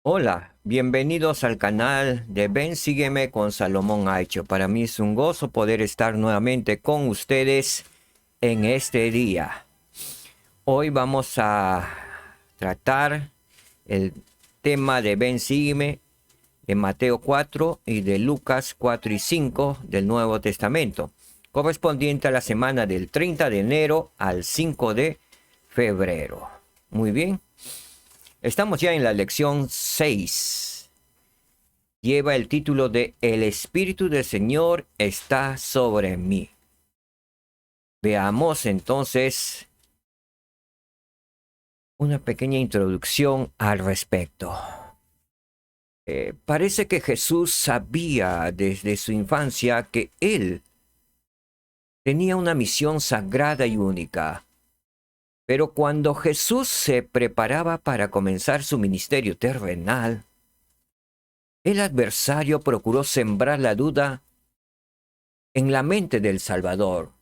Hola, bienvenidos al canal de Ven Sígueme con Salomón Aicho. Para mí es un gozo poder estar nuevamente con ustedes en este día. Hoy vamos a tratar el tema de Ven Sígueme de Mateo 4 y de Lucas 4 y 5 del Nuevo Testamento, correspondiente a la semana del 30 de enero al 5 de febrero. Muy bien. Estamos ya en la lección 6. Lleva el título de El Espíritu del Señor está sobre mí. Veamos entonces una pequeña introducción al respecto. Parece que Jesús sabía desde su infancia que Él tenía una misión sagrada y única. Pero cuando Jesús se preparaba para comenzar su ministerio terrenal, el adversario procuró sembrar la duda en la mente del Salvador.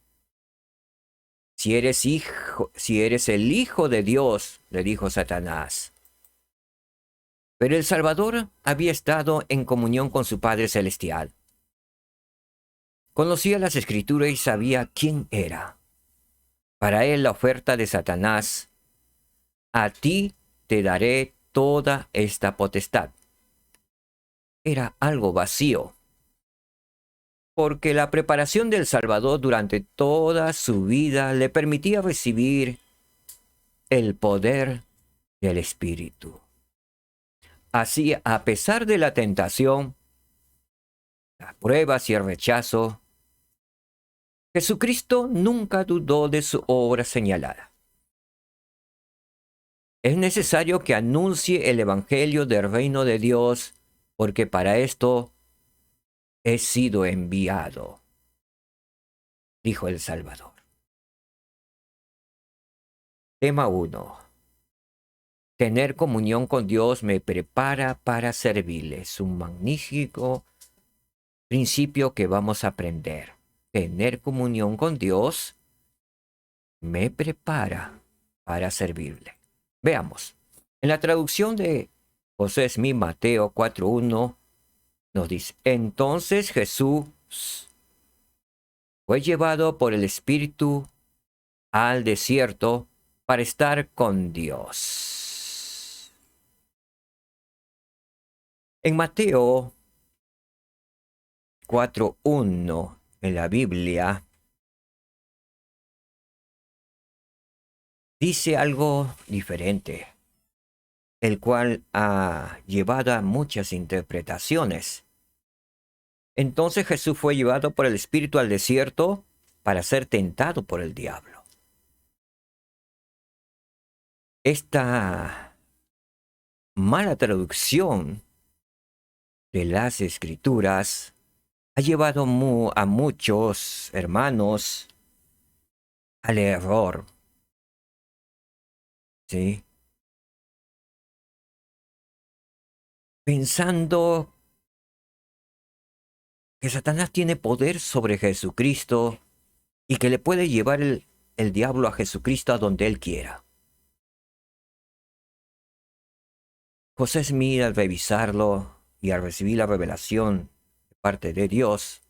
Si eres el Hijo de Dios, le dijo Satanás. Pero el Salvador había estado en comunión con su Padre Celestial. Conocía las Escrituras y sabía quién era. Para él la oferta de Satanás: a ti te daré toda esta potestad, era algo vacío, porque la preparación del Salvador durante toda su vida le permitía recibir el poder del Espíritu. Así, a pesar de la tentación, las pruebas y el rechazo, Jesucristo nunca dudó de su obra señalada. Es necesario que anuncie el Evangelio del Reino de Dios, porque para esto he sido enviado, dijo el Salvador. Tema 1. Tener comunión con Dios me prepara para servirle. Es un magnífico principio que vamos a aprender. Tener comunión con Dios me prepara para servirle. Veamos. En la traducción de José Smith, Mateo 4:1, nos dice: entonces Jesús fue llevado por el Espíritu al desierto para estar con Dios. En Mateo 4:1, en la Biblia, dice algo diferente, el cual ha llevado a muchas interpretaciones. Entonces Jesús fue llevado por el Espíritu al desierto para ser tentado por el diablo. Esta mala traducción de las Escrituras ha llevado a muchos hermanos al error, ¿sí? Pensando que Satanás tiene poder sobre Jesucristo y que le puede llevar el diablo a Jesucristo a donde él quiera. José Smith, al revisarlo y al recibir la revelación de parte de Dios,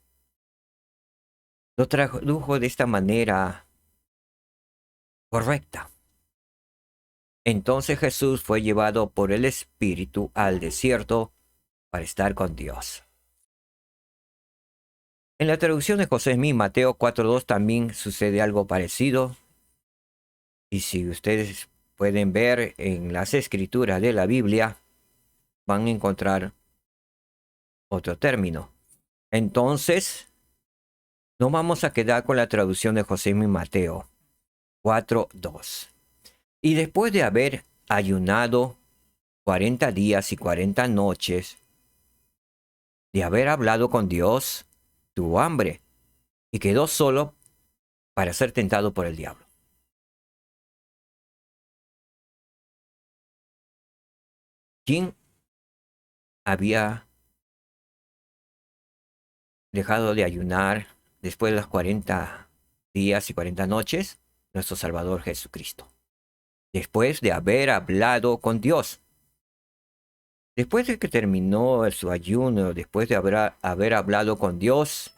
lo tradujo de esta manera correcta. Entonces Jesús fue llevado por el Espíritu al desierto para estar con Dios. En la traducción de José Smith, Mateo 4:2, también sucede algo parecido. Y si ustedes pueden ver en las escrituras de la Biblia, van a encontrar otro término. Entonces, nos vamos a quedar con la traducción de José Smith, Mateo 4:2. Y después de haber ayunado 40 días y 40 noches, de haber hablado con Dios, tuvo hambre y quedó solo para ser tentado por el diablo. ¿Quién había dejado de ayunar después de los 40 días y 40 noches? Nuestro Salvador Jesucristo. Después de haber hablado con Dios. Después de que terminó su ayuno, después de haber hablado con Dios,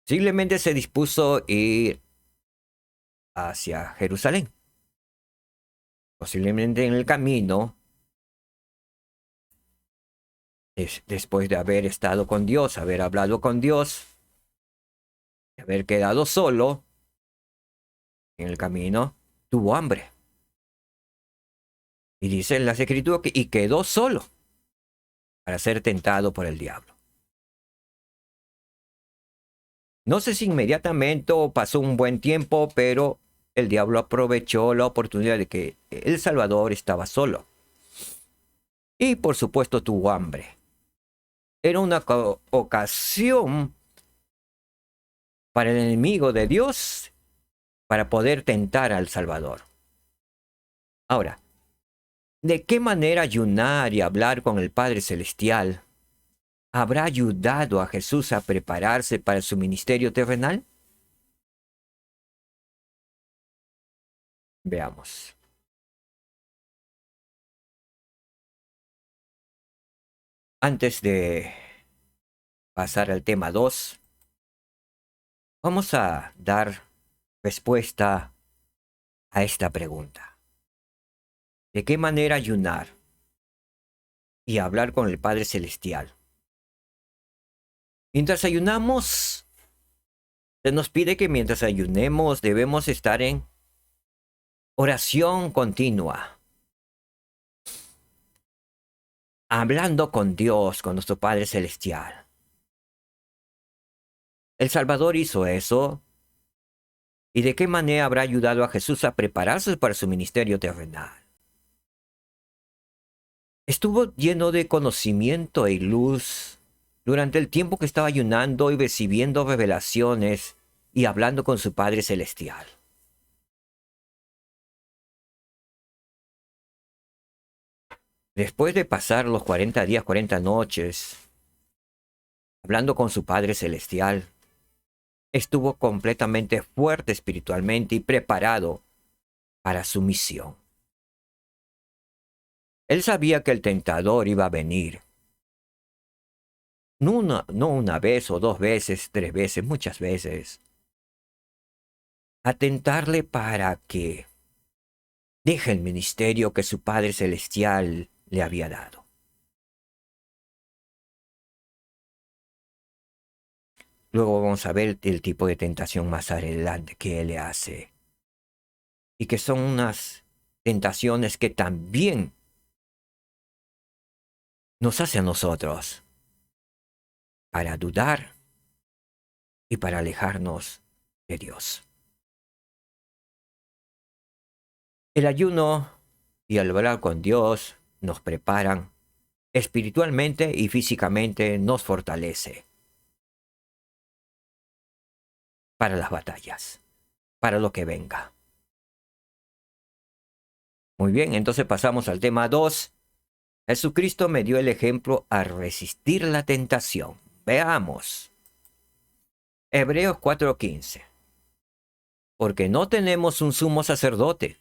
simplemente se dispuso a ir hacia Jerusalén. Posiblemente en el camino, después de haber estado con Dios, haber hablado con Dios, haber quedado solo en el camino, tuvo hambre. Y dice en las escrituras que y quedó solo para ser tentado por el diablo. No sé si inmediatamente o pasó un buen tiempo, pero el diablo aprovechó la oportunidad de que el Salvador estaba solo. Y por supuesto tuvo hambre. Era una ocasión para el enemigo de Dios para poder tentar al Salvador. Ahora, ¿de qué manera ayunar y hablar con el Padre Celestial habrá ayudado a Jesús a prepararse para su ministerio terrenal? Veamos. Antes de pasar al tema 2, vamos a dar respuesta a esta pregunta. ¿De qué manera ayunar y hablar con el Padre Celestial? Mientras ayunamos, se nos pide que mientras ayunemos debemos estar en oración continua, hablando con Dios, con nuestro Padre Celestial. El Salvador hizo eso. ¿Y de qué manera habrá ayudado a Jesús a prepararse para su ministerio terrenal? Estuvo lleno de conocimiento y luz durante el tiempo que estaba ayunando y recibiendo revelaciones y hablando con su Padre Celestial. Después de pasar los 40 días, 40 noches, hablando con su Padre Celestial, estuvo completamente fuerte espiritualmente y preparado para su misión. Él sabía que el tentador iba a venir. No una vez o dos veces, tres veces, muchas veces. A tentarle para que deje el ministerio que su Padre Celestial le había dado. Luego vamos a ver el tipo de tentación más adelante que Él le hace. Y que son unas tentaciones que también nos hace a nosotros para dudar y para alejarnos de Dios. El ayuno y el hablar con Dios nos preparan espiritualmente y físicamente, nos fortalece para las batallas, para lo que venga. Muy bien, entonces pasamos al tema 2. Jesucristo me dio el ejemplo a resistir la tentación. Veamos. Hebreos 4:15. Porque no tenemos un sumo sacerdote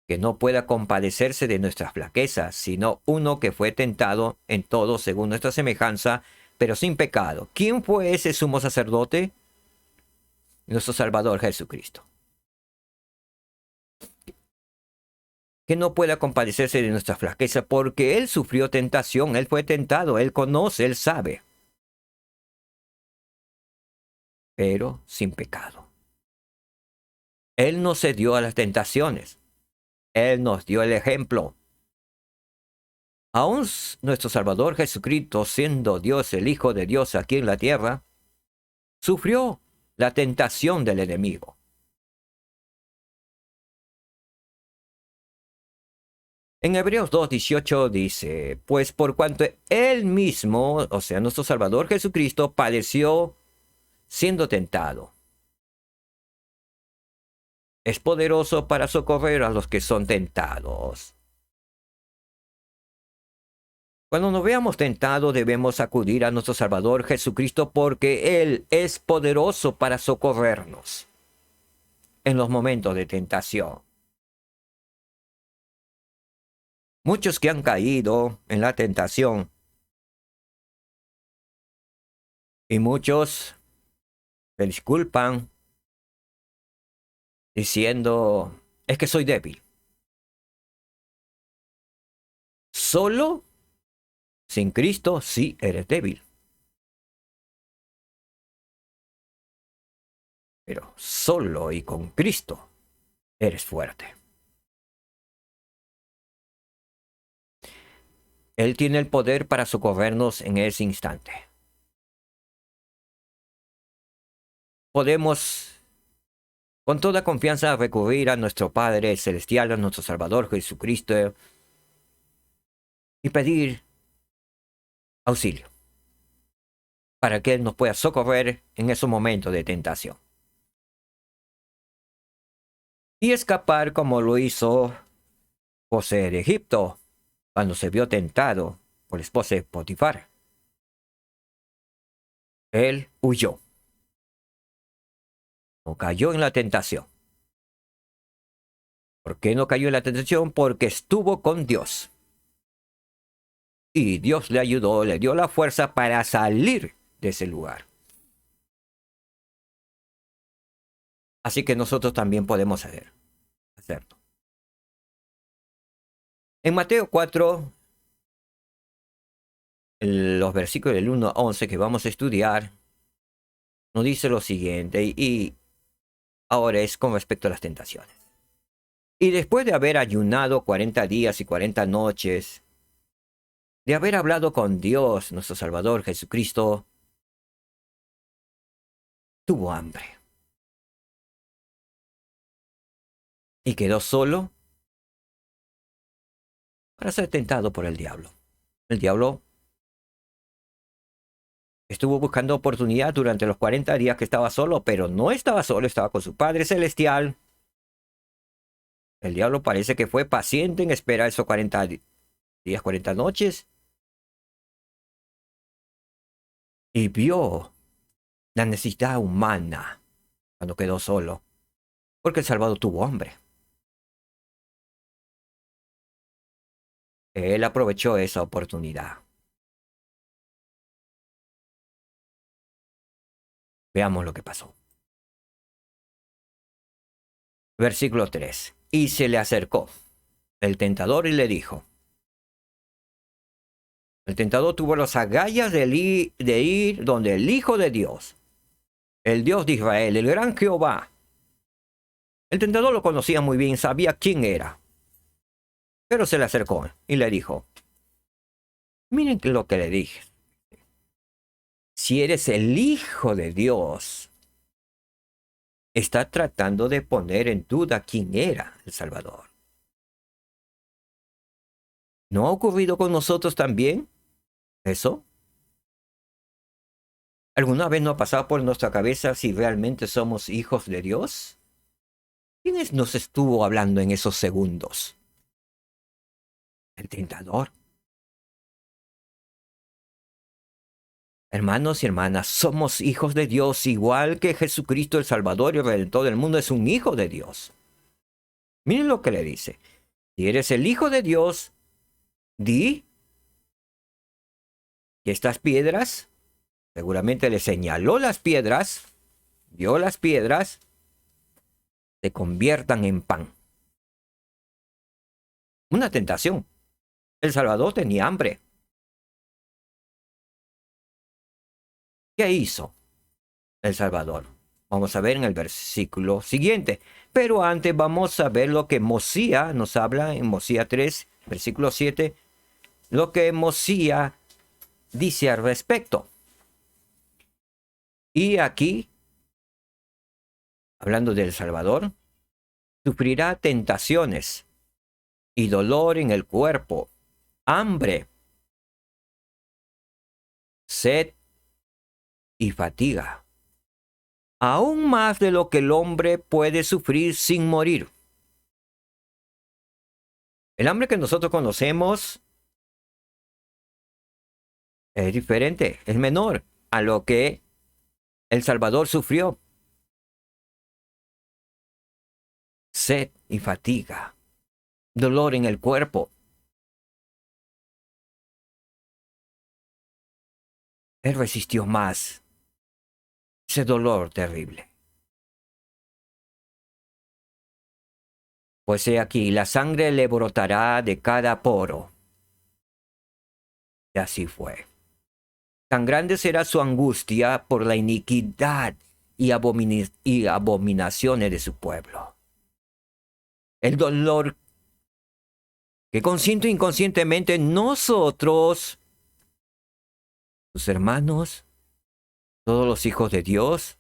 que no pueda compadecerse de nuestras flaquezas, sino uno que fue tentado en todo según nuestra semejanza, pero sin pecado. ¿Quién fue ese sumo sacerdote? Nuestro Salvador Jesucristo. Que no pueda compadecerse de nuestra flaqueza, porque Él sufrió tentación, Él fue tentado, Él conoce, Él sabe, pero sin pecado. Él no cedió a las tentaciones, Él nos dio el ejemplo. Aún nuestro Salvador Jesucristo, siendo Dios, el Hijo de Dios aquí en la tierra, sufrió la tentación del enemigo. En Hebreos 2:18 dice, pues por cuanto Él mismo, o sea, nuestro Salvador Jesucristo, padeció siendo tentado, es poderoso para socorrer a los que son tentados. Cuando nos veamos tentados debemos acudir a nuestro Salvador Jesucristo porque Él es poderoso para socorrernos en los momentos de tentación. Muchos que han caído en la tentación y muchos se disculpan diciendo, es que soy débil. Solo sin Cristo sí eres débil. Pero solo y con Cristo eres fuerte. Él tiene el poder para socorrernos en ese instante. Podemos con toda confianza recurrir a nuestro Padre Celestial, a nuestro Salvador Jesucristo, y pedir auxilio para que Él nos pueda socorrer en esos momentos de tentación. Y escapar como lo hizo José de Egipto cuando se vio tentado por la esposa de Potifar. Él huyó. No cayó en la tentación. ¿Por qué no cayó en la tentación? Porque estuvo con Dios. Y Dios le ayudó, le dio la fuerza para salir de ese lugar. Así que nosotros también podemos hacerlo. En Mateo 4, los versículos del 1 a 11 que vamos a estudiar, nos dice lo siguiente, y ahora es con respecto a las tentaciones. Y después de haber ayunado 40 días y 40 noches, de haber hablado con Dios, nuestro Salvador Jesucristo, tuvo hambre. Y quedó solo para ser tentado por el diablo. El diablo estuvo buscando oportunidad durante los 40 días que estaba solo, pero no estaba solo, estaba con su Padre Celestial. El diablo parece que fue paciente en esperar esos 40 días, 40 noches. Y vio la necesidad humana cuando quedó solo, porque el Salvador tuvo hambre. Él aprovechó esa oportunidad. Veamos lo que pasó. Versículo 3. Y se le acercó el tentador y le dijo. El tentador tuvo las agallas de ir donde el Hijo de Dios, el Dios de Israel, el gran Jehová. El tentador lo conocía muy bien, sabía quién era. Pero se le acercó y le dijo, miren lo que le dije. Si eres el Hijo de Dios, está tratando de poner en duda quién era el Salvador. ¿No ha ocurrido con nosotros también eso? ¿Alguna vez no ha pasado por nuestra cabeza si realmente somos hijos de Dios? ¿Quién nos estuvo hablando en esos segundos? El tentador. Hermanos y hermanas, somos hijos de Dios, igual que Jesucristo el Salvador y el Redentor del mundo es un hijo de Dios. Miren lo que le dice. Si eres el Hijo de Dios, di que estas piedras, seguramente le señaló las piedras, vio las piedras, se conviertan en pan. Una tentación. El Salvador tenía hambre. ¿Qué hizo el Salvador? Vamos a ver en el versículo siguiente. Pero antes vamos a ver lo que Mosía nos habla en Mosía 3, versículo 7. Lo que Mosía dice al respecto. Y aquí, hablando del Salvador, sufrirá tentaciones y dolor en el cuerpo, hambre, sed y fatiga, aún más de lo que el hombre puede sufrir sin morir. El hambre que nosotros conocemos es diferente, es menor a lo que el Salvador sufrió. Sed y fatiga, dolor en el cuerpo. Él resistió más ese dolor terrible. Pues he aquí, la sangre le brotará de cada poro. Y así fue. Tan grande será su angustia por la iniquidad y abominaciones de su pueblo. El dolor que consciente o inconscientemente nosotros, sus hermanos, todos los hijos de Dios,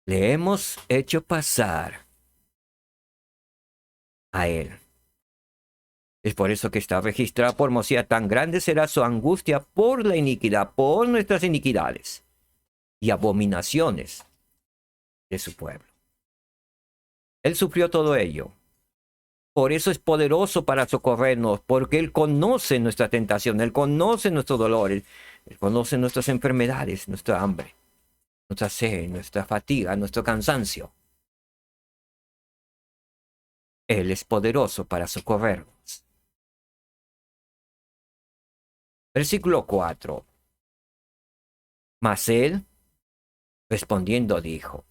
le hemos hecho pasar a Él. Es por eso que está registrado por Mosía, tan grande será su angustia por la iniquidad, por nuestras iniquidades y abominaciones de su pueblo. Él sufrió todo ello. Por eso es poderoso para socorrernos, porque Él conoce nuestra tentación, Él conoce nuestros dolores, Él conoce nuestras enfermedades, nuestra hambre, nuestra sed, nuestra fatiga, nuestro cansancio. Él es poderoso para socorrernos. Versículo 4. Mas Él, respondiendo, dijo.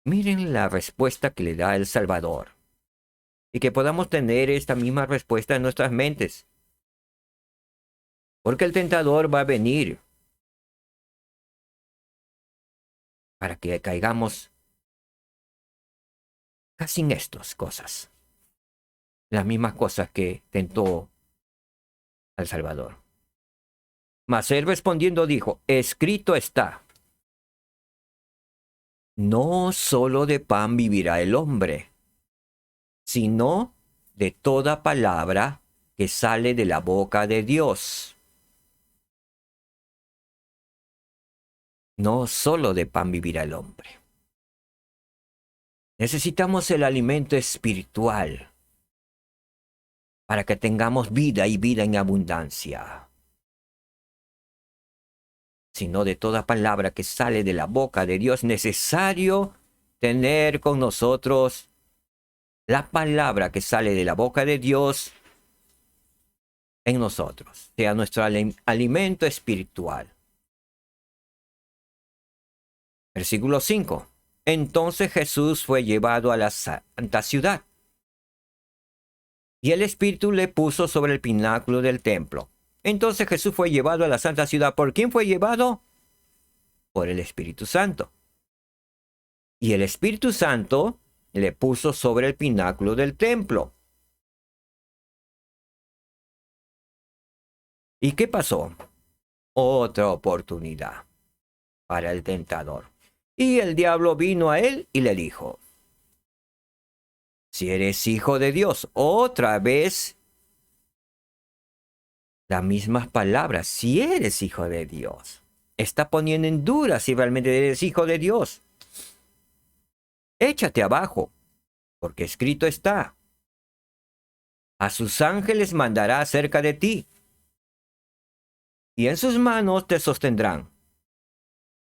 Miren la respuesta que le da el Salvador. Y que podamos tener esta misma respuesta en nuestras mentes. Porque el tentador va a venir para que caigamos casi en estas cosas. Las mismas cosas que tentó al Salvador. Mas Él respondiendo dijo, escrito está. No solo de pan vivirá el hombre, sino de toda palabra que sale de la boca de Dios. No solo de pan vivirá el hombre. Necesitamos el alimento espiritual para que tengamos vida y vida en abundancia. Sino de toda palabra que sale de la boca de Dios, necesario tener con nosotros la palabra que sale de la boca de Dios en nosotros, sea nuestro alimento espiritual. Versículo 5. Entonces Jesús fue llevado a la santa ciudad, y el Espíritu le puso sobre el pináculo del templo. Entonces Jesús fue llevado a la santa ciudad. ¿Por quién fue llevado? Por el Espíritu Santo. Y el Espíritu Santo le puso sobre el pináculo del templo. ¿Y qué pasó? Otra oportunidad para el tentador. Y el diablo vino a él y le dijo, si eres hijo de Dios, otra vez las mismas palabras, si eres hijo de Dios. Está poniendo en duda si realmente eres hijo de Dios. Échate abajo, porque escrito está, a sus ángeles mandará acerca de ti, y en sus manos te sostendrán,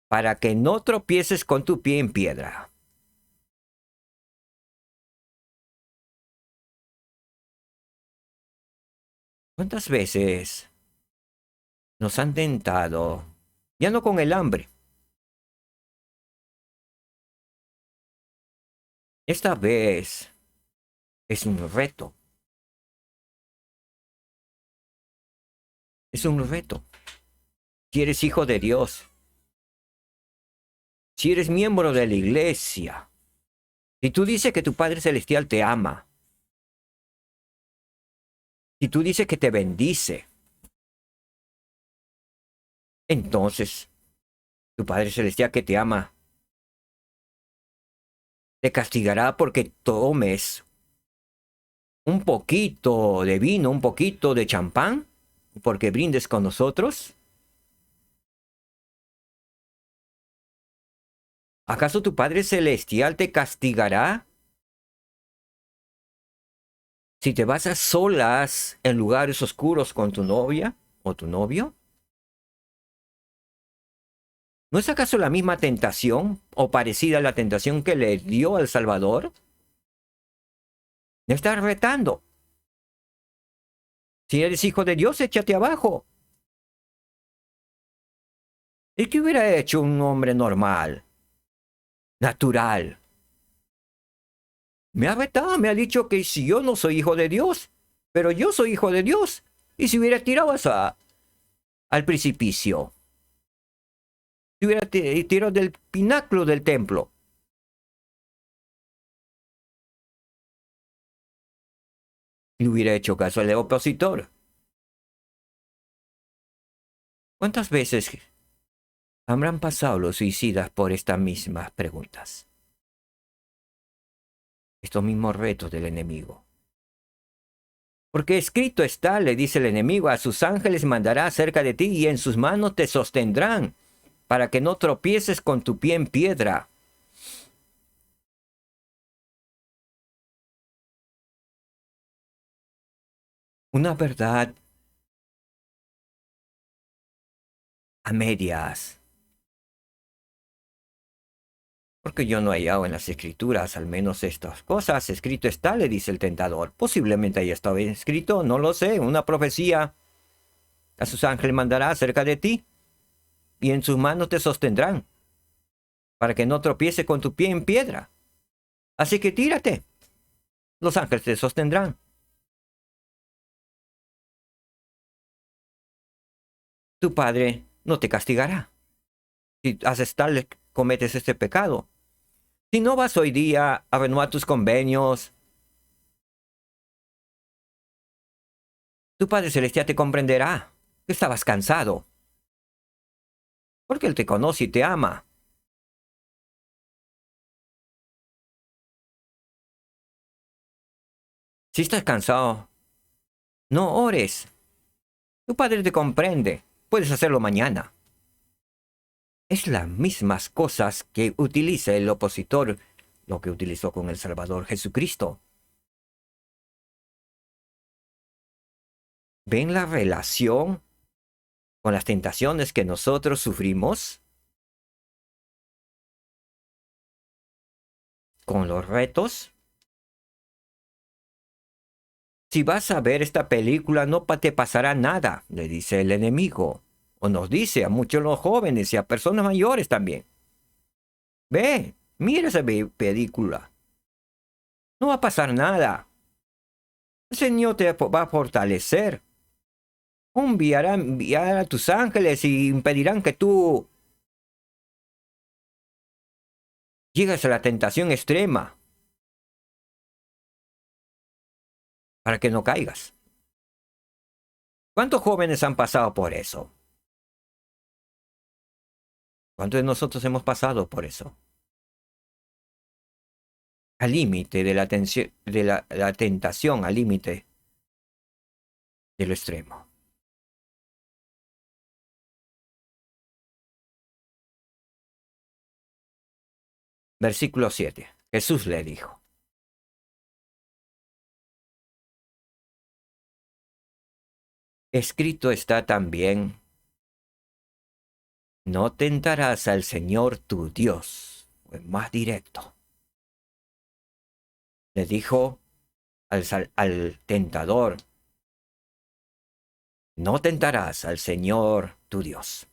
para que no tropieces con tu pie en piedra. ¿Cuántas veces nos han tentado, ya no con el hambre? Esta vez es un reto. Es un reto. Si eres hijo de Dios, si eres miembro de la iglesia, si tú dices que tu Padre Celestial te ama, si tú dices que te bendice, entonces tu Padre Celestial que te ama te castigará porque tomes un poquito de vino, un poquito de champán, porque brindes con nosotros. ¿Acaso tu Padre Celestial te castigará si te vas a solas en lugares oscuros con tu novia o tu novio? ¿No es acaso la misma tentación o parecida a la tentación que le dio al Salvador? Me está retando. Si eres hijo de Dios, échate abajo. ¿Y qué hubiera hecho un hombre normal, natural? Me ha retado, me ha dicho que si yo no soy hijo de Dios, pero yo soy hijo de Dios. Y si hubiera tirado al precipicio, si hubiera tirado del pináculo del templo, y hubiera hecho caso al opositor. ¿Cuántas veces habrán pasado los suicidas por estas mismas preguntas? Estos mismos retos del enemigo. Porque escrito está, le dice el enemigo, a sus ángeles mandará cerca de ti y en sus manos te sostendrán, para que no tropieces con tu pie en piedra. Una verdad a medias. Porque yo no he hallado en las escrituras al menos estas cosas. Escrito está, le dice el tentador. Posiblemente haya estado escrito, no lo sé, una profecía. A sus ángeles mandará cerca de ti y en sus manos te sostendrán, para que no tropiece con tu pie en piedra. Así que tírate. Los ángeles te sostendrán. Tu padre no te castigará si haces tal, cometes este pecado. Si no vas hoy día a renovar tus convenios, tu Padre Celestial te comprenderá que estabas cansado, porque Él te conoce y te ama. Si estás cansado, no ores. Tu Padre te comprende. Puedes hacerlo mañana. Es las mismas cosas que utiliza el opositor, lo que utilizó con el Salvador Jesucristo. ¿Ven la relación con las tentaciones que nosotros sufrimos? ¿Con los retos? Si vas a ver esta película no te pasará nada, le dice el enemigo. O nos dice a muchos los jóvenes y a personas mayores también. Ve, mira esa película. No va a pasar nada. El Señor te va a fortalecer. Enviará a tus ángeles y impedirán que tú llegues a la tentación extrema para que no caigas. ¿Cuántos jóvenes han pasado por eso? ¿Cuántos de nosotros hemos pasado por eso? Al límite de la tentación, al límite de lo extremo. Versículo 7. Jesús le dijo: escrito está también, no tentarás al Señor tu Dios. Fue más directo. Le dijo al tentador: no tentarás al Señor tu Dios.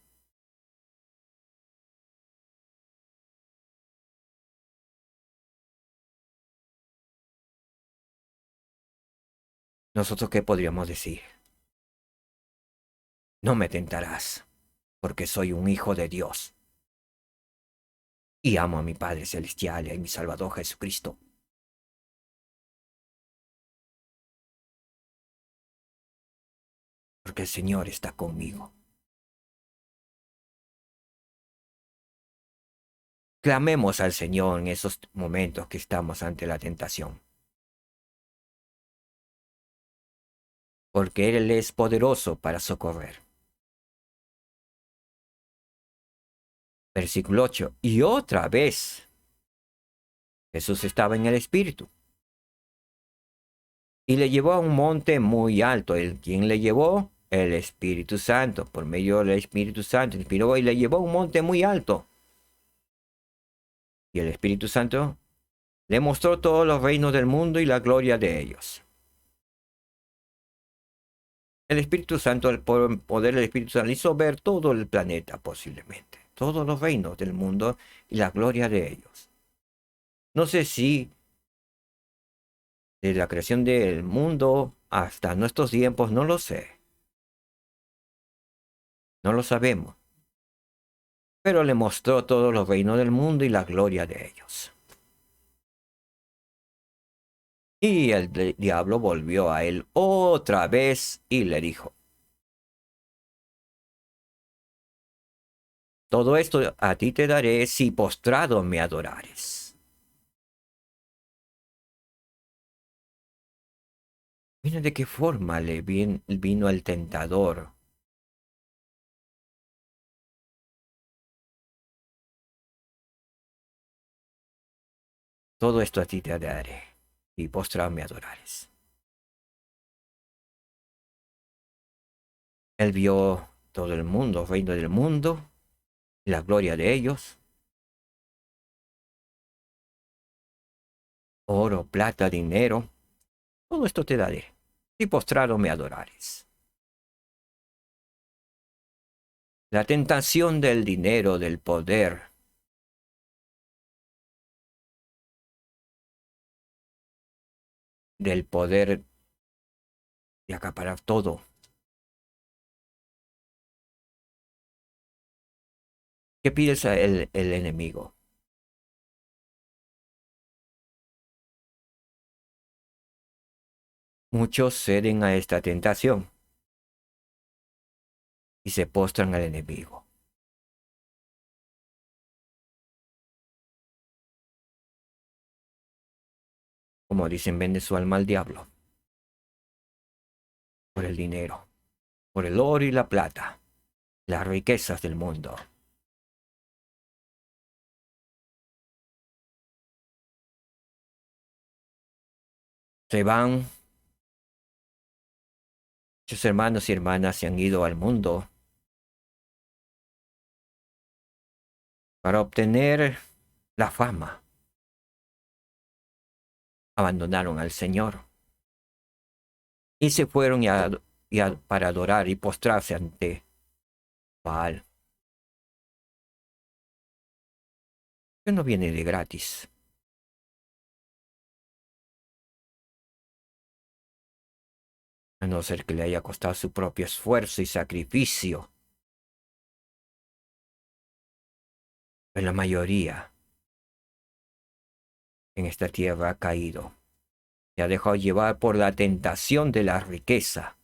¿Nosotros qué podríamos decir? No me tentarás, porque soy un hijo de Dios. Y amo a mi Padre Celestial y a mi Salvador Jesucristo. Porque el Señor está conmigo. Clamemos al Señor en esos momentos que estamos ante la tentación. Porque Él es poderoso para socorrer. Versículo 8. Y otra vez, Jesús estaba en el Espíritu. Y le llevó a un monte muy alto. ¿Quién le llevó? El Espíritu Santo. Por medio del Espíritu Santo inspiró y le llevó a un monte muy alto. Y el Espíritu Santo le mostró todos los reinos del mundo y la gloria de ellos. El Espíritu Santo, el poder del Espíritu Santo hizo ver todo el planeta posiblemente, todos los reinos del mundo y la gloria de ellos. No sé si de la creación del mundo hasta nuestros tiempos, no lo sé, no lo sabemos, pero le mostró todos los reinos del mundo y la gloria de ellos. Y el diablo volvió a él otra vez y le dijo: todo esto a ti te daré si postrado me adorares. Mira de qué forma le vino el tentador. Todo esto a ti te daré si postrado me adorares. Él vio todo el mundo, reino del mundo, y la gloria de ellos. Oro, plata, dinero, todo esto te daré si postrado me adorares. La tentación del dinero, del poder de acaparar todo. ¿Qué piensa el enemigo? Muchos ceden a esta tentación y se postran al enemigo. Como dicen, vende su alma al diablo por el dinero, por el oro y la plata, las riquezas del mundo. Se van, sus hermanos y hermanas se han ido al mundo para obtener la fama. Abandonaron al Señor y se fueron para adorar y postrarse ante Baal. Que no viene de gratis. A no ser que le haya costado su propio esfuerzo y sacrificio. Pero la mayoría en esta tierra ha caído. Se ha dejado llevar por la tentación de la riqueza,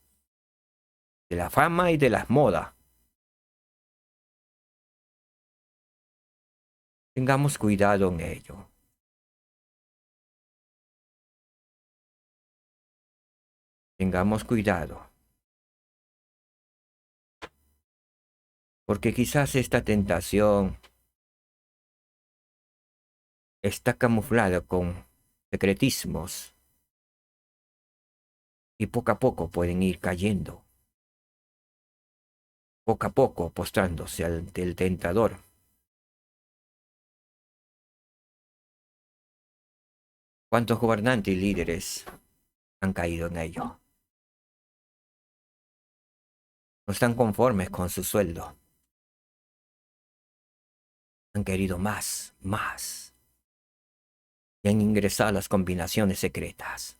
de la fama y de las modas. Tengamos cuidado en ello. Tengamos cuidado. Porque quizás esta tentación está camuflada con secretismos y poco a poco pueden ir cayendo. Poco a poco postrándose ante el tentador. ¿Cuántos gobernantes y líderes han caído en ello? No están conformes con su sueldo. Han querido más, más. Y han ingresado a las combinaciones secretas.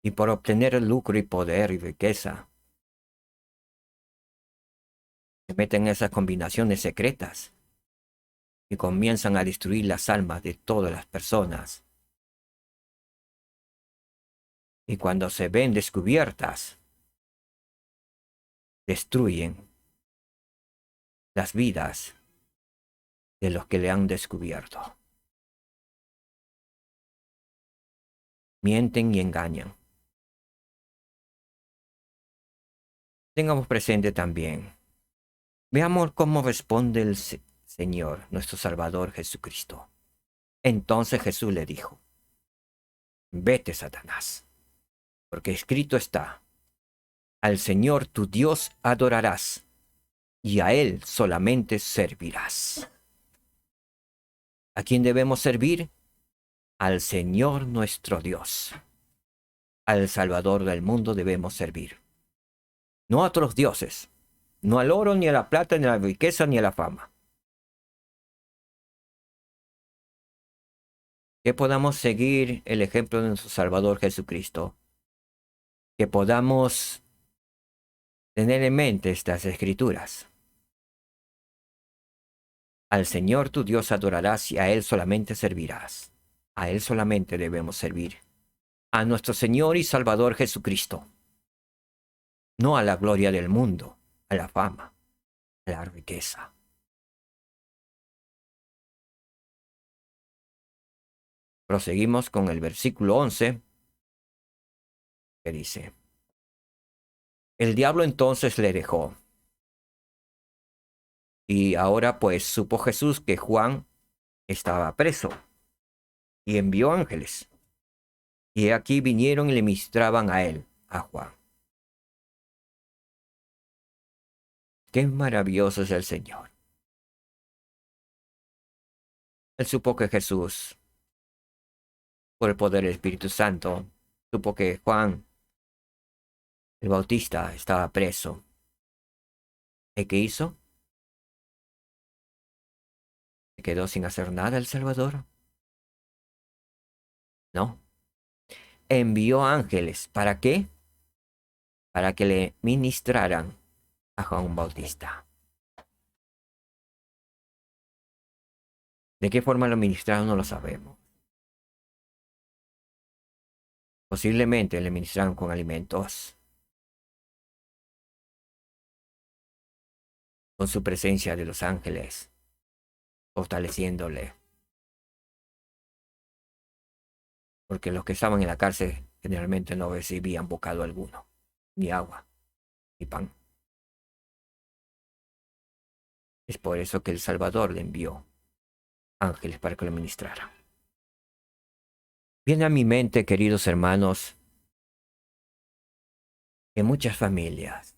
Y por obtener el lucro y poder y riqueza, se meten en esas combinaciones secretas y comienzan a destruir las almas de todas las personas. Y cuando se ven descubiertas, destruyen las vidas de los que le han descubierto. Mienten y engañan. Tengamos presente también. Veamos cómo responde el Señor, nuestro Salvador Jesucristo. Entonces Jesús le dijo: vete, Satanás, porque escrito está: al Señor tu Dios adorarás, y a Él solamente servirás. ¿A quién debemos servir? Al Señor nuestro Dios. Al Salvador del mundo debemos servir. No a otros dioses, no al oro, ni a la plata, ni a la riqueza, ni a la fama. Que podamos seguir el ejemplo de nuestro Salvador Jesucristo. Que podamos tener en mente estas escrituras. Al Señor tu Dios adorarás y a Él solamente servirás. A Él solamente debemos servir. A nuestro Señor y Salvador Jesucristo. No a la gloria del mundo, a la fama, a la riqueza. Proseguimos con el versículo 11, que dice: el diablo entonces le dejó. Y ahora pues supo Jesús que Juan estaba preso, y envió ángeles. Y aquí vinieron y le ministraban a él, a Juan. Qué maravilloso es el Señor. Él supo que Jesús, por el poder del Espíritu Santo, supo que Juan el Bautista estaba preso. ¿Y qué hizo? ¿Se quedó sin hacer nada el Salvador? No. Envió ángeles. ¿Para qué? Para que le ministraran a Juan Bautista. ¿De qué forma lo ministraron? No lo sabemos. Posiblemente le ministraron con alimentos, con su presencia de los ángeles, fortaleciéndole. Porque los que estaban en la cárcel generalmente no recibían bocado alguno, ni agua, ni pan. Es por eso que el Salvador le envió ángeles para que lo ministraran. Viene a mi mente, queridos hermanos, que muchas familias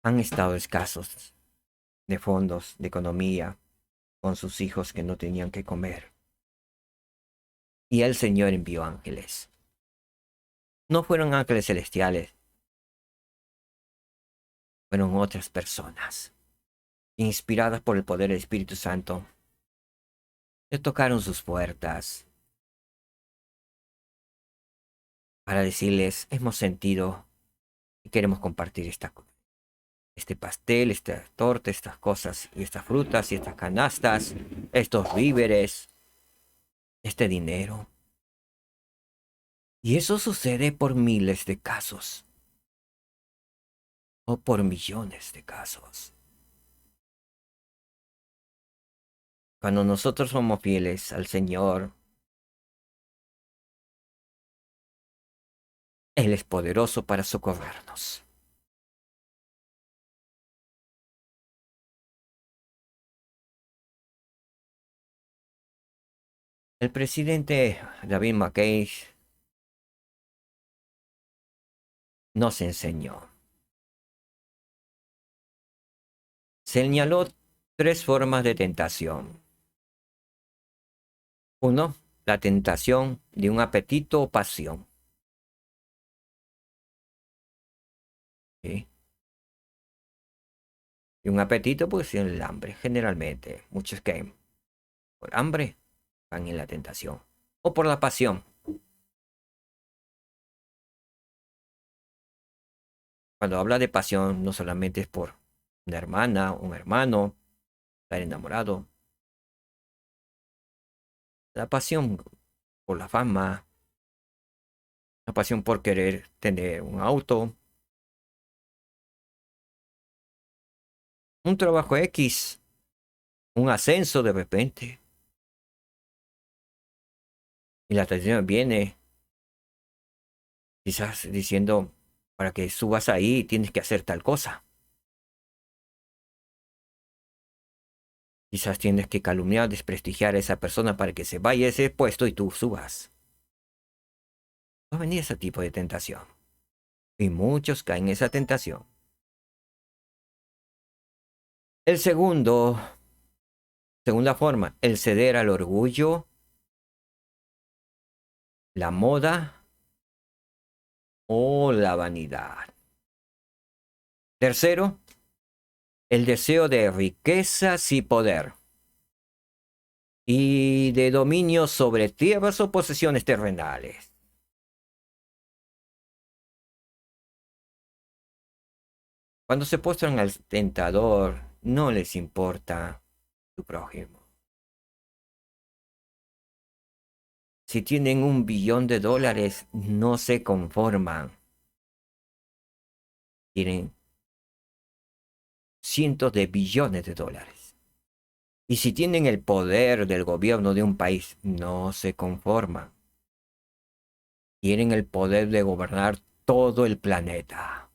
han estado escasos de fondos, de economía, con sus hijos que no tenían que comer. Y el Señor envió ángeles. No fueron ángeles celestiales, fueron otras personas, inspiradas por el poder del Espíritu Santo. Le tocaron sus puertas para decirles: hemos sentido y queremos compartir este pastel, esta torta, estas cosas, y estas frutas, y estas canastas, estos víveres, este dinero. Y eso sucede por miles de casos, o por millones de casos. Cuando nosotros somos fieles al Señor, Él es poderoso para socorrernos. El presidente David McKay nos enseñó. Señaló tres formas de tentación. Uno, la tentación de un apetito o pasión. ¿Sí? Y un apetito, pues, es el hambre, generalmente. Muchos que por hambre van en la tentación. O por la pasión. Cuando habla de pasión, no solamente es por una hermana, un hermano, estar enamorado. La pasión por la fama, la pasión por querer tener un auto, un trabajo X, un ascenso de repente. Y la tentación viene quizás diciendo: para que subas ahí tienes que hacer tal cosa. Quizás tienes que calumniar, desprestigiar a esa persona para que se vaya a ese puesto y tú subas. Va a venir ese tipo de tentación. Y muchos caen en esa tentación. El segunda forma, el ceder al orgullo la moda o la vanidad. Tercero, el deseo de riquezas y poder, y de dominio sobre tierras o posesiones terrenales. Cuando se postran al tentador, no les importa su prójimo. Si tienen $1 billón, no se conforman. Tienen cientos de billones de dólares. Y si tienen el poder del gobierno de un país, no se conforman. Tienen el poder de gobernar todo el planeta.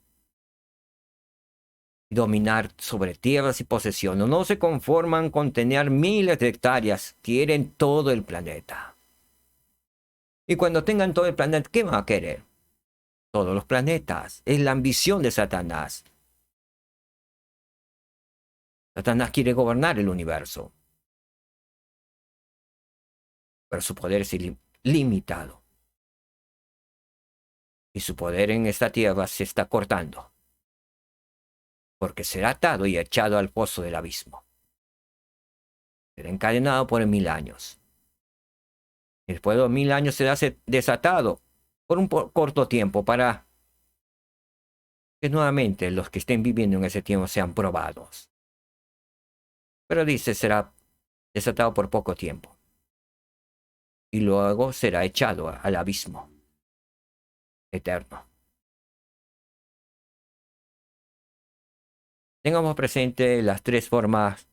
Dominar sobre tierras y posesiones. No se conforman con tener miles de hectáreas. Quieren todo el planeta. Y cuando tengan todo el planeta, ¿qué van a querer? Todos los planetas. Es la ambición de Satanás. Satanás quiere gobernar el universo. Pero su poder es limitado. Y su poder en esta tierra se está cortando. Porque será atado y echado al pozo del abismo. Será encadenado por 1000 años. Después de 1000 años será desatado por un corto tiempo para que nuevamente los que estén viviendo en ese tiempo sean probados. Pero dice, será desatado por poco tiempo. Y luego será echado al abismo eterno. Tengamos presente las 3 formas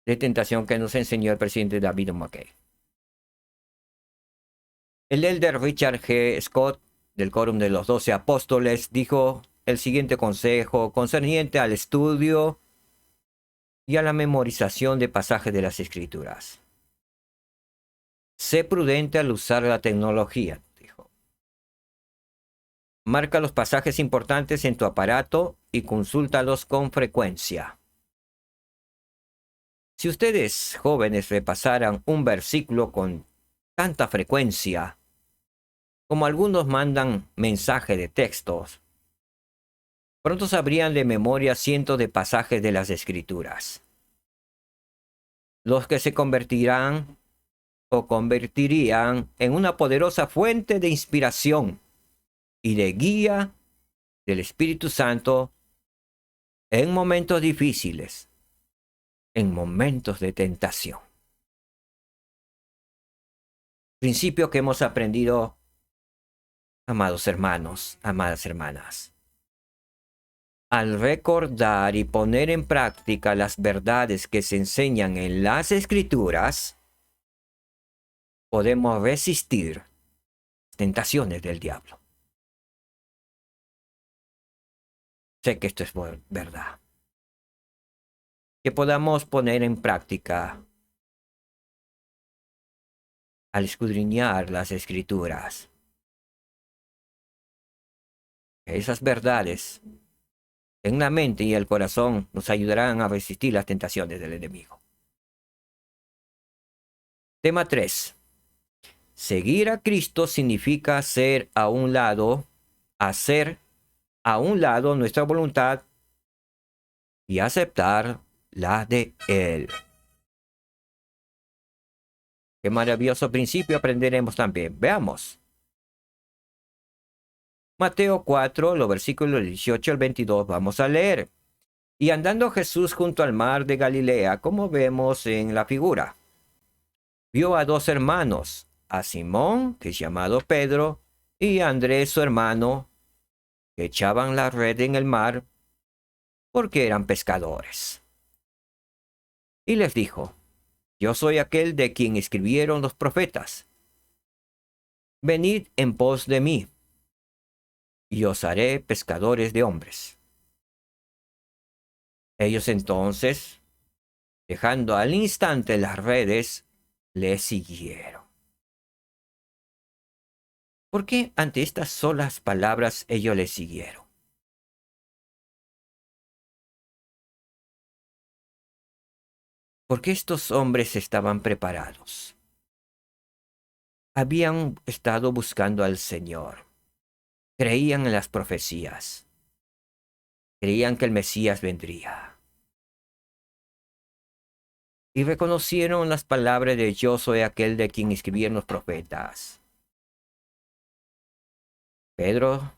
de tentación que nos enseñó el presidente David McKay. El elder Richard G. Scott, del Quórum de los 12 Apóstoles, dijo el siguiente consejo concerniente al estudio y a la memorización de pasajes de las Escrituras. Sé prudente al usar la tecnología, dijo. Marca los pasajes importantes en tu aparato y consúltalos con frecuencia. Si ustedes, jóvenes, repasaran un versículo con tanta frecuencia como algunos mandan mensajes de textos, pronto sabrían de memoria cientos de pasajes de las Escrituras. Los que se convertirán o convertirían en una poderosa fuente de inspiración y de guía del Espíritu Santo en momentos difíciles, en momentos de tentación. Principio que hemos aprendido, amados hermanos, amadas hermanas. Al recordar y poner en práctica las verdades que se enseñan en las Escrituras, podemos resistir las tentaciones del diablo. Sé que esto es verdad. Que podamos poner en práctica al escudriñar las Escrituras. Esas verdades en la mente y el corazón nos ayudarán a resistir las tentaciones del enemigo. Tema 3. Seguir a Cristo significa hacer a un lado nuestra voluntad y aceptar la de Él. Qué maravilloso principio aprenderemos también. Veamos. Mateo 4, los versículos 18 al 22, vamos a leer. Y andando Jesús junto al mar de Galilea, como vemos en la figura, vio a 2 hermanos, a Simón, que es llamado Pedro, y a Andrés su hermano, que echaban la red en el mar, porque eran pescadores. Y les dijo, yo soy aquel de quien escribieron los profetas. Venid en pos de mí, y os haré pescadores de hombres. Ellos entonces, dejando al instante las redes, le siguieron. ¿Por qué ante estas solas palabras ellos le siguieron? Porque estos hombres estaban preparados. habían estado buscando al Señor. Creían en las profecías. Creían que el Mesías vendría. Y reconocieron las palabras de yo soy aquel de quien escribieron los profetas. Pedro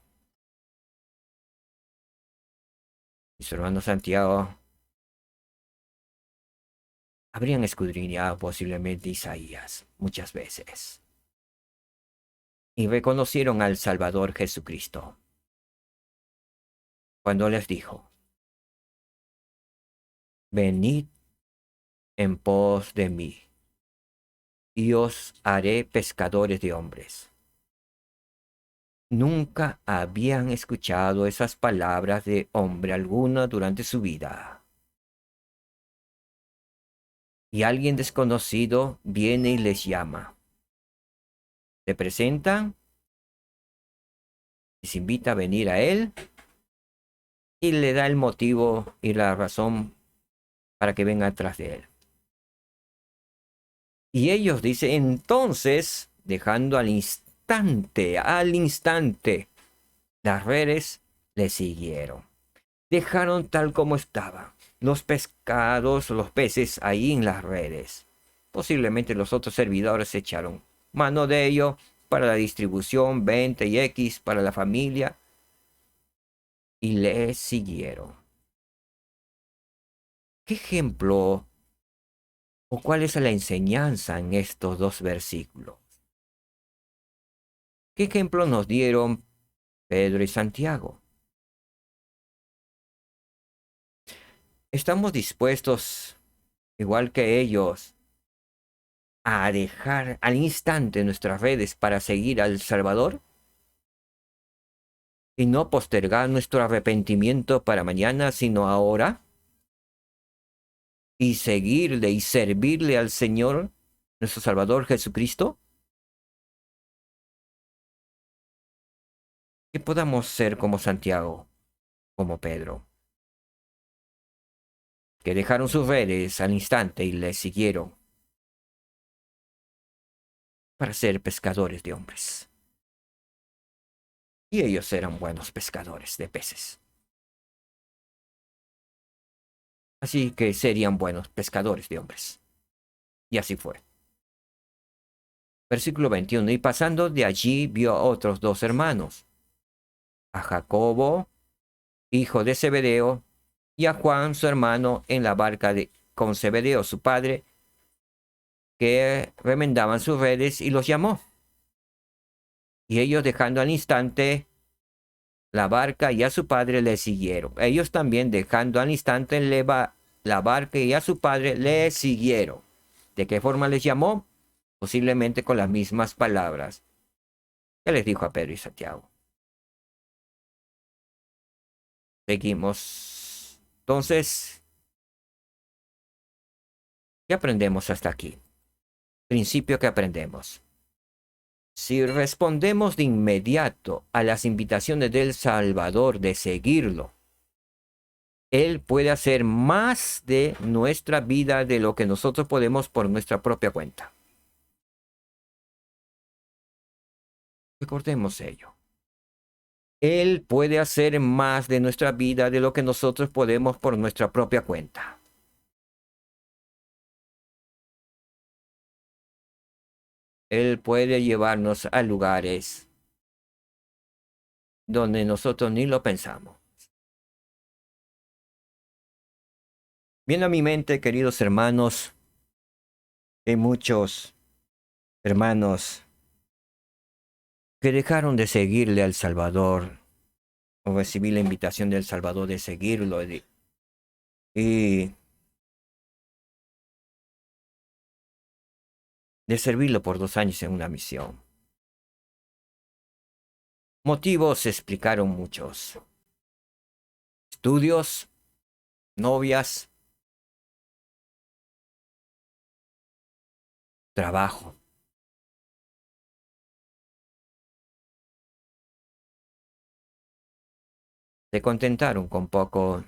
y su hermano Santiago habrían escudriñado posiblemente Isaías muchas veces y reconocieron al Salvador Jesucristo cuando les dijo, venid en pos de mí y os haré pescadores de hombres. Nunca habían escuchado esas palabras de hombre alguno durante su vida. Y alguien desconocido viene y les llama. Se presentan, les invita a venir a él y le da el motivo y la razón para que vengan atrás de él. Y ellos dicen, entonces, dejando al instante, las redes, le siguieron. Dejaron tal como estaban los pescados, los peces ahí en las redes. Posiblemente los otros servidores echaron mano de ello para la distribución, venta y X para la familia. Y le siguieron. ¿Qué ejemplo o cuál es la enseñanza en estos dos versículos? ¿Qué ejemplo nos dieron Pedro y Santiago? ¿Estamos dispuestos, igual que ellos, a dejar al instante nuestras redes para seguir al Salvador? Y no postergar nuestro arrepentimiento para mañana, sino ahora. Y seguirle y servirle al Señor, nuestro Salvador Jesucristo. Que podamos ser como Santiago, como Pedro, que dejaron sus redes al instante y le siguieron para ser pescadores de hombres. Y ellos eran buenos pescadores de peces. Así que serían buenos pescadores de hombres. Y así fue. Versículo 21. Y pasando de allí vio a otros dos hermanos, a Jacobo, hijo de Zebedeo, y a Juan, su hermano, en la barca con Zebedeo, su padre, que remendaban sus redes, y los llamó. Y ellos, dejando al instante la barca y a su padre, le siguieron. Ellos también, dejando al instante la barca y a su padre, le siguieron. ¿De qué forma les llamó? Posiblemente con las mismas palabras que les dijo a Pedro y Santiago. Seguimos. Entonces, ¿qué aprendemos hasta aquí? Principio que aprendemos. Si respondemos de inmediato a las invitaciones del Salvador de seguirlo, Él puede hacer más de nuestra vida de lo que nosotros podemos por nuestra propia cuenta. Recordemos ello. Él puede hacer más de nuestra vida de lo que nosotros podemos por nuestra propia cuenta. Él puede llevarnos a lugares donde nosotros ni lo pensamos. Viene a mi mente, queridos hermanos, hay muchos hermanos que dejaron de seguirle al Salvador o recibir la invitación del Salvador de seguirlo y de servirlo por 2 años en una misión. Motivos se explicaron muchos. Estudios, novias, trabajo. Se contentaron con poco,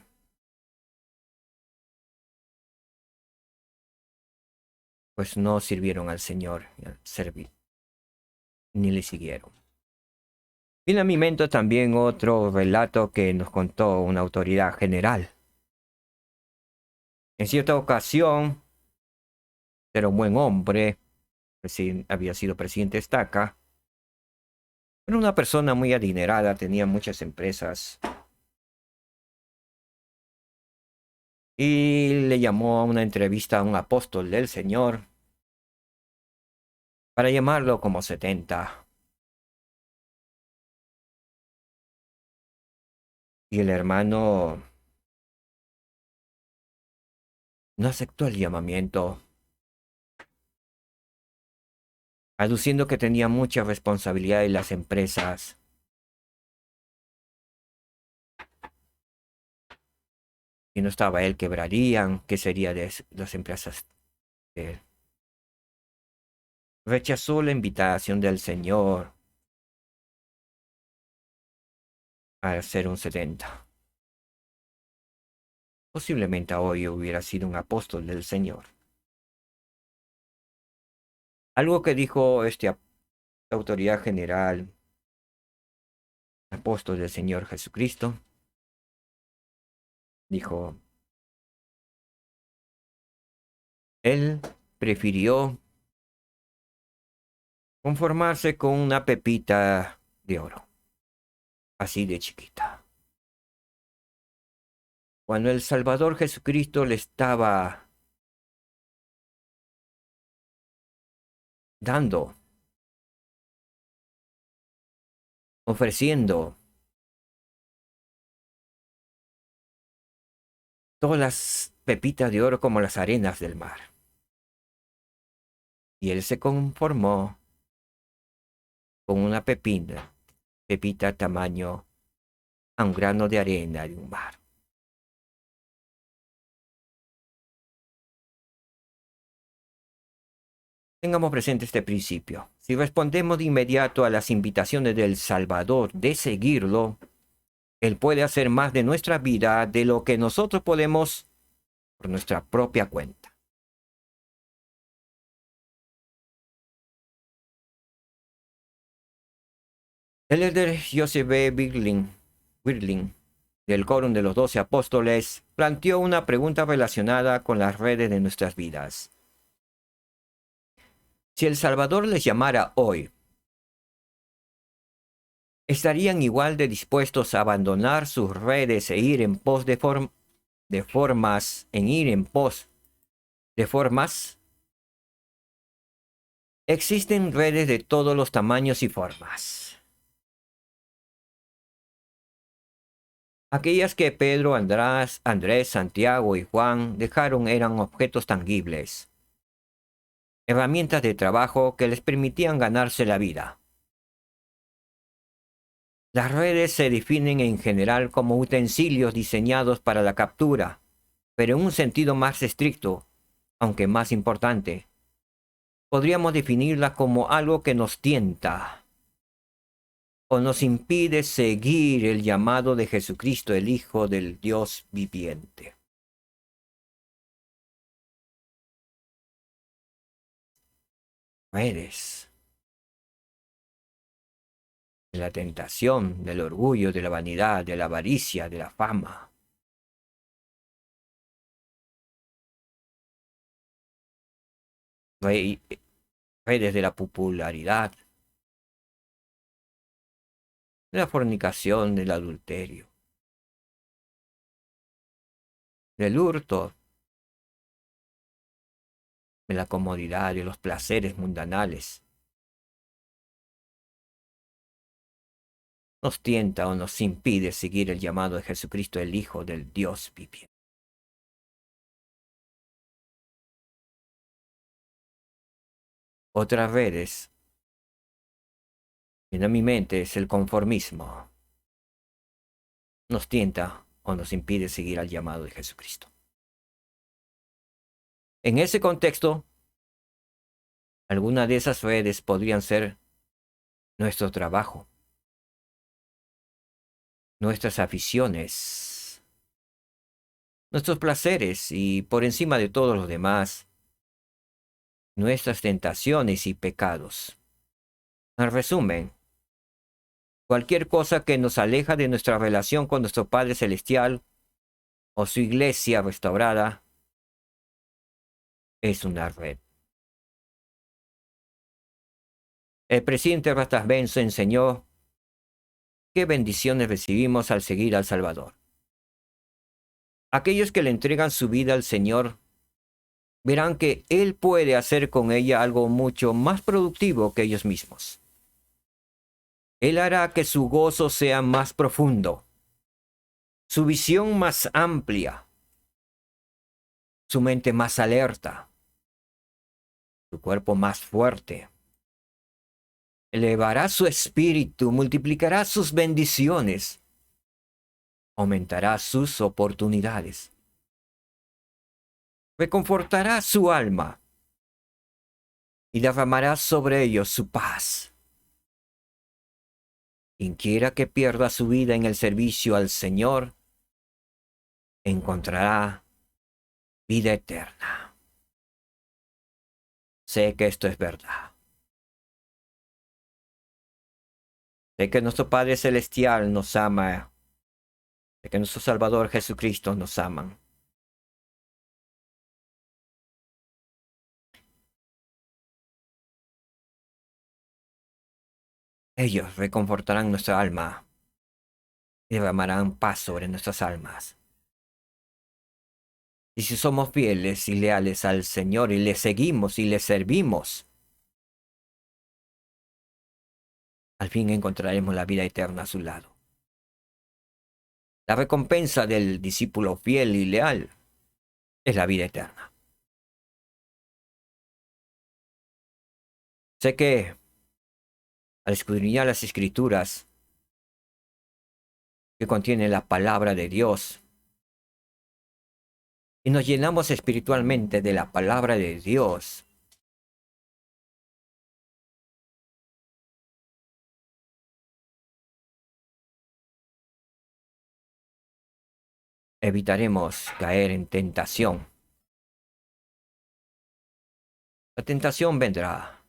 pues no sirvieron al Señor y al servir. ni le siguieron. Viene a mi mente también otro relato que nos contó una autoridad general. En cierta ocasión, era un buen hombre, había sido presidente Estaca, era una persona muy adinerada, tenía muchas empresas, y le llamó a una entrevista a un apóstol del Señor para llamarlo como 70. Y el hermano no aceptó el llamamiento, aduciendo que tenía mucha responsabilidad en las empresas. Si no estaba él, quebrarían. ¿Qué sería de las empresas de él? Rechazó la invitación del Señor a ser un 70. Posiblemente hoy hubiera sido un apóstol del Señor. Algo que dijo autoridad general, apóstol del Señor Jesucristo, dijo, él prefirió conformarse con una pepita de oro, así de chiquita. Cuando el Salvador Jesucristo le estaba dando, ofreciendo todas las pepitas de oro como las arenas del mar. Y él se conformó con una pepita tamaño a un grano de arena de un mar. Tengamos presente este principio. Si respondemos de inmediato a las invitaciones del Salvador de seguirlo, Él puede hacer más de nuestra vida de lo que nosotros podemos por nuestra propia cuenta. El líder Joseph B. Wirling, del Quórum de los 12 Apóstoles, planteó una pregunta relacionada con las redes de nuestras vidas. Si el Salvador les llamara hoy, ¿estarían igual de dispuestos a abandonar sus redes e ir en pos de formas? Existen redes de todos los tamaños y formas. Aquellas que Pedro, Andrés, Santiago y Juan dejaron eran objetos tangibles, herramientas de trabajo que les permitían ganarse la vida. Las redes se definen en general como utensilios diseñados para la captura, pero en un sentido más estricto, aunque más importante, podríamos definirlas como algo que nos tienta o nos impide seguir el llamado de Jesucristo, el Hijo del Dios viviente. Redes de la tentación, del orgullo, de la vanidad, de la avaricia, de la fama. Redes de la popularidad, de la fornicación, del adulterio, del hurto, de la comodidad, de los placeres mundanales. Nos tienta o nos impide seguir el llamado de Jesucristo, el Hijo del Dios viviente. Otras redes en mi mente es el conformismo. Nos tienta o nos impide seguir al llamado de Jesucristo. En ese contexto, algunas de esas redes podrían ser nuestro trabajo, nuestras aficiones, nuestros placeres y, por encima de todos los demás, nuestras tentaciones y pecados. En resumen, cualquier cosa que nos aleja de nuestra relación con nuestro Padre Celestial o su iglesia restaurada es una red. El presidente Rastas Benzo enseñó qué bendiciones recibimos al seguir al Salvador. Aquellos que le entregan su vida al Señor verán que Él puede hacer con ella algo mucho más productivo que ellos mismos. Él hará que su gozo sea más profundo, su visión más amplia, su mente más alerta, su cuerpo más fuerte. Elevará su espíritu, multiplicará sus bendiciones, aumentará sus oportunidades, reconfortará su alma y derramará sobre ellos su paz. Quien quiera que pierda su vida en el servicio al Señor, encontrará vida eterna. Sé que esto es verdad. Sé que nuestro Padre Celestial nos ama. Sé que nuestro Salvador Jesucristo nos ama. Ellos reconfortarán nuestra alma y derramarán paz sobre nuestras almas. Y si somos fieles y leales al Señor y le seguimos y le servimos, al fin encontraremos la vida eterna a su lado. La recompensa del discípulo fiel y leal es la vida eterna. Sé que al escudriñar las Escrituras que contienen la palabra de Dios y nos llenamos espiritualmente de la palabra de Dios, evitaremos caer en tentación. La tentación vendrá,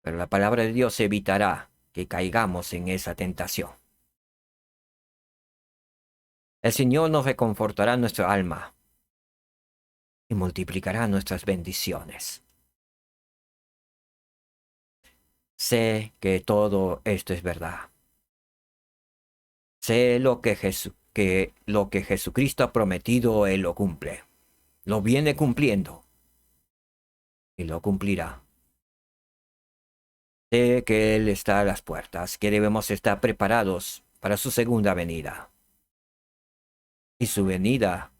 pero la palabra de Dios evitará que caigamos en esa tentación. El Señor nos reconfortará nuestra alma y multiplicará nuestras bendiciones. Sé que todo esto es verdad. Sé lo que Jesucristo ha prometido, Él lo cumple. Lo viene cumpliendo y lo cumplirá. Sé que Él está a las puertas, que debemos estar preparados para su segunda venida. Y su venida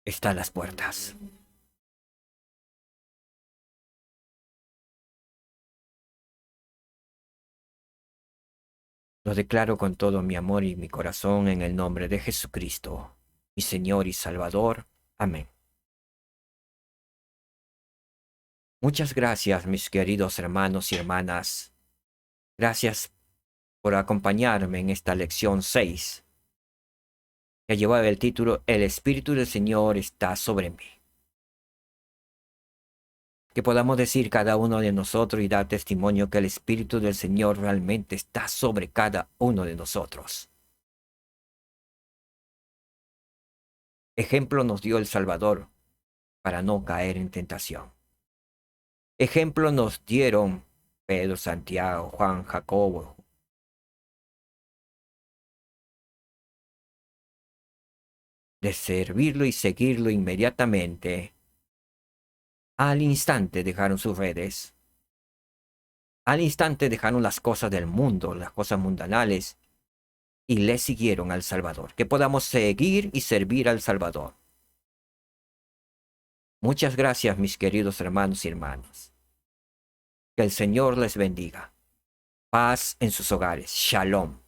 está a las puertas. Lo declaro con todo mi amor y mi corazón en el nombre de Jesucristo, mi Señor y Salvador. Amén. Muchas gracias, mis queridos hermanos y hermanas. Gracias por acompañarme en esta lección 6, que llevaba el título El Espíritu del Señor está sobre mí. Que podamos decir cada uno de nosotros y dar testimonio que el Espíritu del Señor realmente está sobre cada uno de nosotros. Ejemplo nos dio el Salvador para no caer en tentación. Ejemplo nos dieron Pedro, Santiago, Juan, Jacobo. De servirlo y seguirlo inmediatamente. Al instante dejaron sus redes. Al instante dejaron las cosas del mundo, las cosas mundanales, y le siguieron al Salvador. Que podamos seguir y servir al Salvador. Muchas gracias, mis queridos hermanos y hermanas. Que el Señor les bendiga. Paz en sus hogares. Shalom.